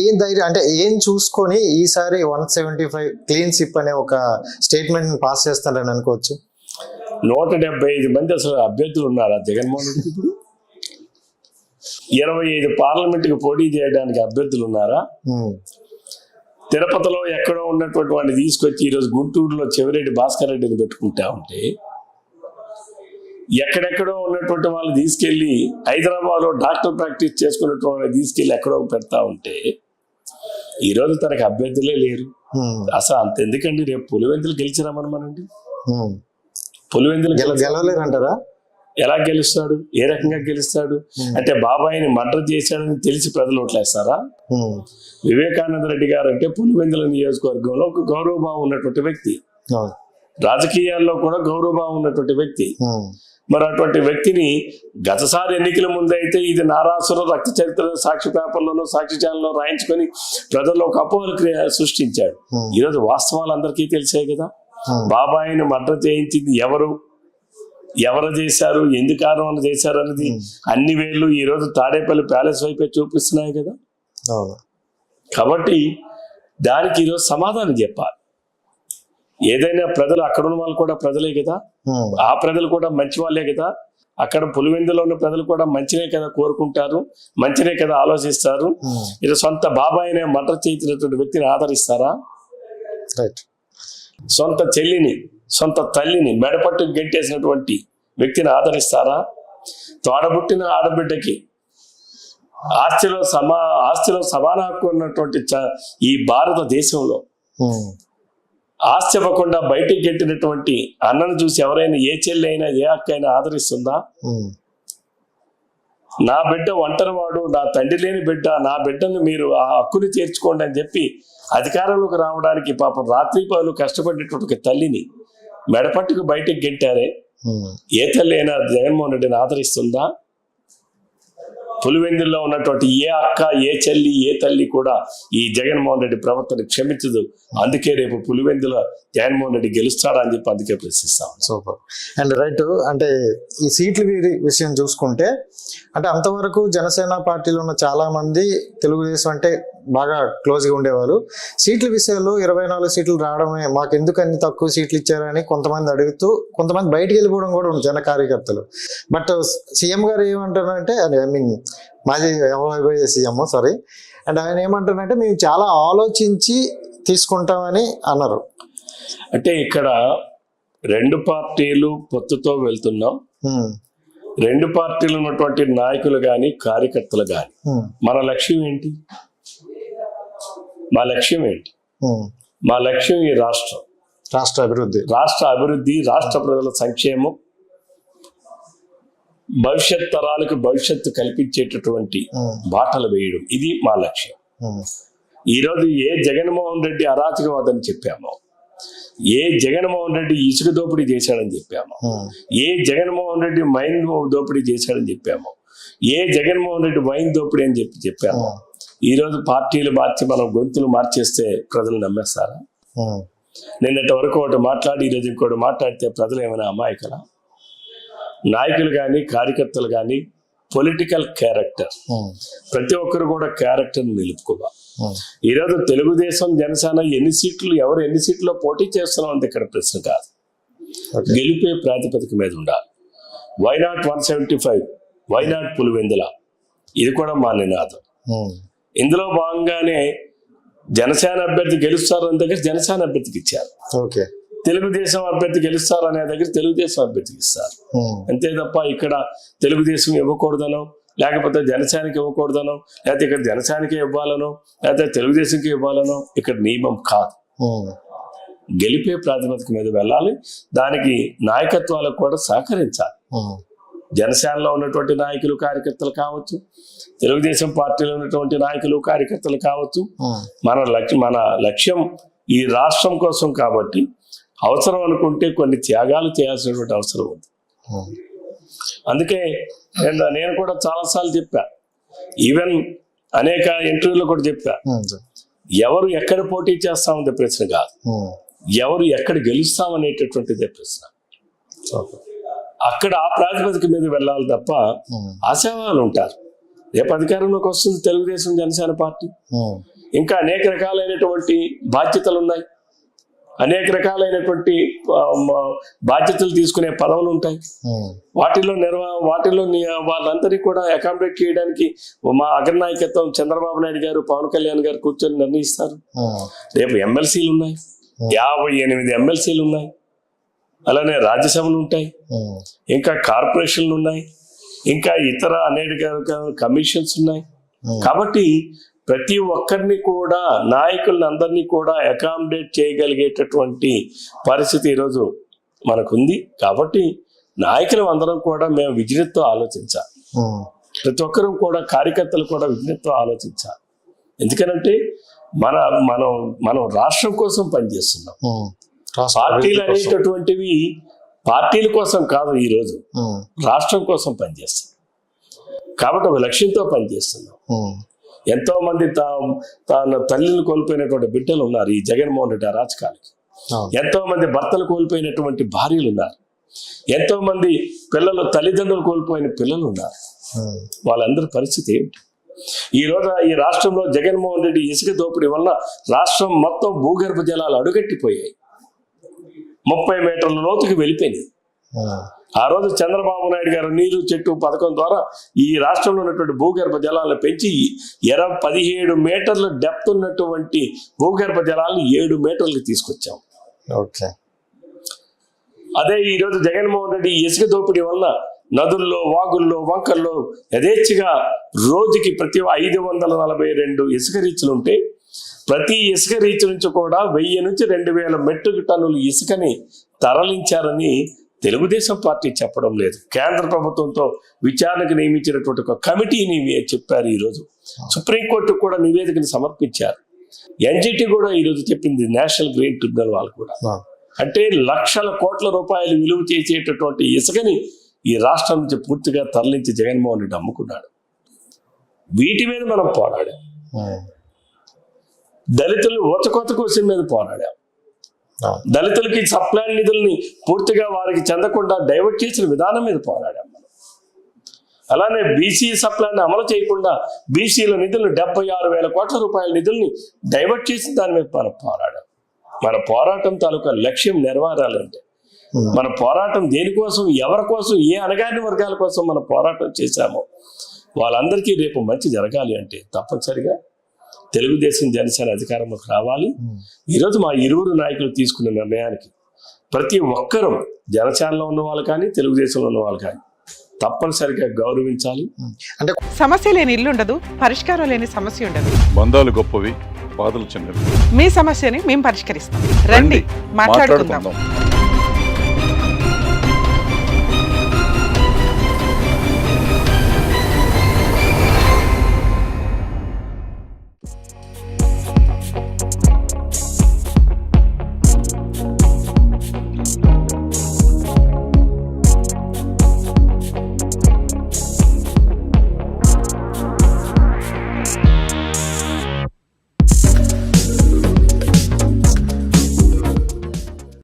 ఏం ధైర్యం అంటే ఏం చూసుకొని ఈసారి 175 క్లీన్ స్విప్ అనే ఒక స్టేట్మెంట్ పాస్ చేస్తారని అనుకోవచ్చు? 175 మంది అసలు అభ్యర్థులు ఉన్నారా జగన్మోహన్ రెడ్డికి? ఇప్పుడు 25 పార్లమెంటుకి పోటీ చేయడానికి అభ్యర్థులు ఉన్నారా? తిరుపతిలో ఎక్కడో ఉన్నటువంటి వాడిని తీసుకొచ్చి ఈరోజు గుంటూరులో చెవిరెడ్డి భాస్కర్ రెడ్డిని పెట్టుకుంటా ఉంటే, ఎక్కడెక్కడో ఉన్నటువంటి వాళ్ళు తీసుకెళ్లి హైదరాబాద్లో డాక్టర్ ప్రాక్టీస్ చేసుకున్నటువంటి వాళ్ళని తీసుకెళ్లి ఎక్కడో పెడతా ఉంటే ఈరోజు తనకి అభ్యర్థులే లేరు. అసలు అంత ఎందుకండి? రేపు పులివెందులు గెలిచిరామనమానండి. పులివెందులు గెలవలేరంటారా? ఎలా గెలుస్తాడు? ఏ రకంగా గెలుస్తాడు? అంటే బాబాయిని మర్డర్ చేశాడని తెలిసి ప్రజలు ఓట్లేస్తారా? వివేకానంద రెడ్డి గారు అంటే పులివెందుల నియోజకవర్గంలో ఒక గౌరవభావం ఉన్నటువంటి వ్యక్తి, రాజకీయాల్లో కూడా గౌరవభావం ఉన్నటువంటి వ్యక్తి. మరి అటువంటి వ్యక్తిని గతసారి ఎన్నికల ముందైతే ఇది నారాసురం రక్త చరిత్ర సాక్షి పేపర్లోనో సాక్షి ఛానల్లో రాయించుకొని ప్రజల్లో ఒక అపోహలు సృష్టించాడు. ఈరోజు వాస్తవాలు అందరికీ తెలిసాయి కదా. బాబాయిని మర్డర్ చేయించింది ఎవరు చేశారు, ఎందుకు కారణం చేశారు అనేది అన్ని వేళ్ళు ఈరోజు తాడేపల్లి ప్యాలెస్ వైపే చూపిస్తున్నాయి కదా. కాబట్టి దానికి ఈరోజు సమాధానం చెప్పాలి. ఏదైనా ప్రజలు, అక్కడ ఉన్న వాళ్ళు కూడా ప్రజలే కదా, ఆ ప్రజలు కూడా మంచి వాళ్ళే కదా. అక్కడ పులివెందులో ఉన్న ప్రజలు కూడా మంచినే కదా కోరుకుంటారు, మంచినే కదా ఆలోచిస్తారు. ఇది సొంత బాబాయినే మర్డర్ చేయించినటువంటి వ్యక్తిని ఆదరిస్తారా? సొంత చెల్లిని, సొంత తల్లిని మెడపట్టు గెంటేసినటువంటి వ్యక్తిని ఆదరిస్తారా? తోడబుట్టిన ఆడబిడ్డకి ఆస్తిలో సమాన హక్కు ఉన్నటువంటి ఈ భారతదేశంలో ఆస్తి ఇవ్వకుండా బయటికి గెట్టినటువంటి అన్నను చూసి ఎవరైనా, ఏ చెల్లి అయినా ఏ అక్క అయినా ఆదరిస్తుందా? నా బిడ్డ ఒంటరివాడు, నా తండ్రి లేని బిడ్డ, నా బిడ్డను మీరు ఆ హక్కుని చేర్చుకోండి అని చెప్పి అధికారంలోకి రావడానికి పాపం రాత్రి పగలు కష్టపడేటువంటి తల్లిని మెడపట్టుకు బయటికి గెంటారే, ఏ తల్లి అయినా జగన్మోహన్ రెడ్డిని ఆదరిస్తుందా? పులివెందుల్లో ఉన్నటువంటి ఏ అక్క, ఏ చెల్లి, ఏ తల్లి కూడా ఈ జగన్మోహన్ రెడ్డి ప్రవర్తన క్షమించదు. అందుకే రేపు పులివెందుల జగన్మోహన్ రెడ్డి గెలుస్తాడా అని చెప్పి అందుకే ప్రశ్నిస్తాం. Super and right. అంటే ఈ సీట్ల విషయం చూసుకుంటే, అంటే అంతవరకు జనసేన పార్టీలో ఉన్న చాలా మంది తెలుగుదేశం అంటే బాగా క్లోజ్గా ఉండేవారు. సీట్ల విషయంలో 24 సీట్లు రావడమే, మాకు ఎందుకు అన్ని తక్కువ సీట్లు ఇచ్చారని కొంతమంది అడుగుతూ, కొంతమంది బయటికి వెళ్ళిపోవడం కూడా ఉంది జన కార్యకర్తలు. బట్ సీఎం గారు ఏమంటారంటే, ఐ మీన్ మాజీ ఎంఐబోయే సీఎం సారీ, అండ్ ఆయన ఏమంటారంటే మేము చాలా ఆలోచించి తీసుకుంటామని అన్నారు. అంటే ఇక్కడ రెండు పార్టీలు పొత్తుతో వెళ్తున్నాం. రెండు పార్టీలు ఉన్నటువంటి నాయకులు కానీ కార్యకర్తలు కానీ మన లక్ష్యం ఏంటి? మా లక్ష్యం ఏంటి? మా లక్ష్యం ఈ రాష్ట్ర అభివృద్ధి, రాష్ట్ర ప్రజల సంక్షేమం, భవిష్యత్ తరాలకు భవిష్యత్తు కల్పించేటటువంటి బాటలు వేయడం, ఇది మా లక్ష్యం. ఈరోజు ఏ జగన్మోహన్ రెడ్డి అరాచకవాదని చెప్పామో, ఏ జగన్మోహన్ రెడ్డి ఇసుక దోపిడీ చేశాడని చెప్పాము, ఏ జగన్మోహన్ రెడ్డి మైన్ దోపిడీ చేశాడని చెప్పాము, ఏ జగన్మోహన్ రెడ్డి వైన్ దోపిడీ అని చెప్పాము, ఈరోజు పార్టీలు మార్చి మనం గొంతులు మార్చేస్తే ప్రజలు నమ్మేస్తారా? నిన్నటి వరకు ఒకటి మాట్లాడి ఈరోజు ఇంకోటి మాట్లాడితే ప్రజలు ఏమైనా అమాయకులా? నాయకులు కానీ కార్యకర్తలు కానీ పొలిటికల్ క్యారెక్టర్, ప్రతి ఒక్కరు కూడా క్యారెక్టర్ని నిలుపుకోవాలి. ఈరోజు తెలుగుదేశం జనసేన ఎవరు ఎన్ని సీట్లు పోటీ చేస్తున్నాం అంటే ఇక్కడ ప్రశ్న కాదు, గెలిపే ప్రాతిపదిక మీద ఉండాలి. Why not 175, why not Pulivendula, ఇది కూడా మా నినాదం. ఇందులో భాగంగానే జనసేన అభ్యర్థి గెలుస్తారు అనే దగ్గర జనసేన అభ్యర్థికి ఇచ్చారు, తెలుగుదేశం అభ్యర్థి గెలుస్తారు అనే దగ్గర తెలుగుదేశం అభ్యర్థికి ఇస్తారు. అంతే తప్ప ఇక్కడ తెలుగుదేశం ఇవ్వకూడదనో, లేకపోతే జనసేనకి ఇవ్వకూడదనో, లేకపోతే ఇక్కడ జనసేనకి ఇవ్వాలనో, లేకపోతే తెలుగుదేశంకి ఇవ్వాలనో ఇక్కడ నియమం కాదు. గెలిపే ప్రాతిపదిక మీద వెళ్ళాలి. దానికి నాయకత్వాలకు కూడా సహకరించాలి. జనసేనలో ఉన్నటువంటి నాయకులు కార్యకర్తలు కావచ్చు, తెలుగుదేశం పార్టీలో ఉన్నటువంటి నాయకులు కార్యకర్తలు కావచ్చు, మన లక్ష్యం ఈ రాష్ట్రం కోసం కాబట్టి అవసరం అనుకుంటే కొన్ని త్యాగాలు చేయాల్సినటువంటి అవసరం ఉంది. అందుకే నేను కూడా చాలాసార్లు చెప్పా, ఈవెన్ అనేక ఇంటర్వ్యూలో కూడా చెప్పా, ఎవరు ఎక్కడ పోటీ చేస్తామనే ప్రశ్న కాదు, ఎవరు ఎక్కడ గెలుస్తామనేటటువంటిదే ప్రశ్న. అక్కడ ఆ ప్రాతిపదిక మీద వెళ్ళాలి తప్ప ఆశావాలు ఉంటారు. రేపు అధికారంలోకి వస్తుంది తెలుగుదేశం జనసేన పార్టీ, ఇంకా అనేక రకాలైనటువంటి బాధ్యతలు ఉన్నాయి, అనేక రకాలైనటువంటి బాధ్యతలు తీసుకునే పదవులు ఉంటాయి. వాటిలో వాళ్ళందరినీ కూడా అకామిడేట్ చేయడానికి మా అగ్రనాయకత్వం చంద్రబాబు నాయుడు గారు, పవన్ కళ్యాణ్ గారు కూర్చొని నిర్ణయిస్తారు. రేపు ఎమ్మెల్సీలు ఉన్నాయి, 58 ఎమ్మెల్సీలు ఉన్నాయి, అలానే రాజ్యసభలు ఉంటాయి, ఇంకా కార్పొరేషన్లు ఉన్నాయి, ఇంకా ఇతర అనేక కమిషన్స్ ఉన్నాయి. కాబట్టి ప్రతి ఒక్కరిని కూడా, నాయకులను అందరినీ కూడా అకామిడేట్ చేయగలిగేటటువంటి పరిస్థితి ఈరోజు మనకుంది. కాబట్టి నాయకులు అందరం కూడా మేము విజ్ఞతతో ఆలోచించాలి. ప్రతి ఒక్కరూ కూడా, కార్యకర్తలు కూడా విజ్ఞతతో ఆలోచించాలి. ఎందుకనంటే మనం రాష్ట్రం కోసం పనిచేస్తున్నాం. పార్టీలు అనేటటువంటివి పార్టీల కోసం కాదు, ఈరోజు రాష్ట్రం కోసం పనిచేస్తున్నాం. కాబట్టి ఒక లక్ష్యంతో పనిచేస్తున్నాం. ఎంతో మంది తన తల్లిని కోల్పోయినటువంటి బిడ్డలు ఉన్నారు ఈ జగన్మోహన్ రెడ్డి అరాచకాలకి. ఎంతో మంది భర్తలు కోల్పోయినటువంటి భార్యలు ఉన్నారు, ఎంతో మంది తల్లిదండ్రులు కోల్పోయిన పిల్లలు ఉన్నారు. వాళ్ళందరి పరిస్థితి ఏమిటి? ఈ రాష్ట్రంలో జగన్మోహన్ రెడ్డి ఇసుక దోపిడీ వల్ల రాష్ట్రం మొత్తం భూగర్భ జలాలు అడుగట్టిపోయాయి, 30 మీటర్ల లోతుకి వెళ్ళిపోయింది. ఆ రోజు చంద్రబాబు నాయుడు గారు నీరు చెట్టు పథకం ద్వారా ఈ రాష్ట్రంలో ఉన్నటువంటి భూగర్భ జలాలను పెంచి 17 మీటర్ల డెప్త్ ఉన్నటువంటి భూగర్భ జలాలను 7 మీటర్లకు తీసుకొచ్చాం. అదే ఈ రోజు జగన్మోహన్ రెడ్డి ఇసుక దోపిడీ వల్ల నదుల్లో, వాగుల్లో, వంకల్లో యథేచ్ఛగా రోజుకి ప్రతి 542 ఇసుక రీచ్లు ఉంటే ప్రతి ఇసుక రీచ్ నుంచి కూడా 1000 నుంచి 2000 మెట్రిక్ టన్నులు ఇసుకని తరలించారని తెలుగుదేశం పార్టీ చెప్పడం లేదు. కేంద్ర ప్రభుత్వంతో విచారణకు నియమించినటువంటి ఒక కమిటీని చెప్పారు. ఈరోజు సుప్రీంకోర్టు కూడా నివేదికను సమర్పించారు. ఎన్జిటి కూడా ఈరోజు చెప్పింది, నేషనల్ గ్రీన్ ట్రిబ్యునల్ వాళ్ళు కూడా. అంటే లక్షల కోట్ల రూపాయలు విలువ చేసేటటువంటి ఇసుకని ఈ రాష్ట్రం నుంచి పూర్తిగా తరలించి జగన్మోహన్ రెడ్డి అమ్ముకున్నాడు. వీటి మీద మనం పోరాడాం. దళితులు ఊచకోత కోసం మీద పోరాడాం. దళితులకి సప్లాన్ నిధుల్ని పూర్తిగా వారికి చెందకుండా డైవర్ట్ చేసిన విధానం మీద పోరాడాం మనం. అలానే బీసీ సప్లాన్ అమలు చేయకుండా బీసీల నిధులను 76,000 కోట్ల రూపాయల నిధుల్ని డైవర్ట్ చేసిన దాని మీద మనం పోరాడాం. మన పోరాటం తాలూకా లక్ష్యం నెరవేరాలంటే, మన పోరాటం దేనికోసం, ఎవరి కోసం, ఏ అణగారిన వర్గాల కోసం మనం పోరాటం చేశామో వాళ్ళందరికీ రేపు మంచి జరగాలి అంటే తప్పనిసరిగా తెలుగుదేశం, జనసేన అధికారంలోకి రావాలి. ఈరోజు మా ఇరువురు నాయకులు తీసుకున్న నిర్ణయానికి ప్రతి ఒక్కరూ, జనసేనలో ఉన్న వాళ్ళు కానీ, తెలుగుదేశంలో ఉన్న వాళ్ళు కానీ తప్పనిసరిగా గౌరవించాలి. అంటే సమస్య లేని ఇల్లు ఉండదు, పరిష్కారం లేని సమస్య ఉండదు. బంధాలు గొప్పవి, బాధలు చిన్నవి. మీ సమస్యని మేము పరిష్కరిస్తాం. రండి, మాట్లాడుకుందాం.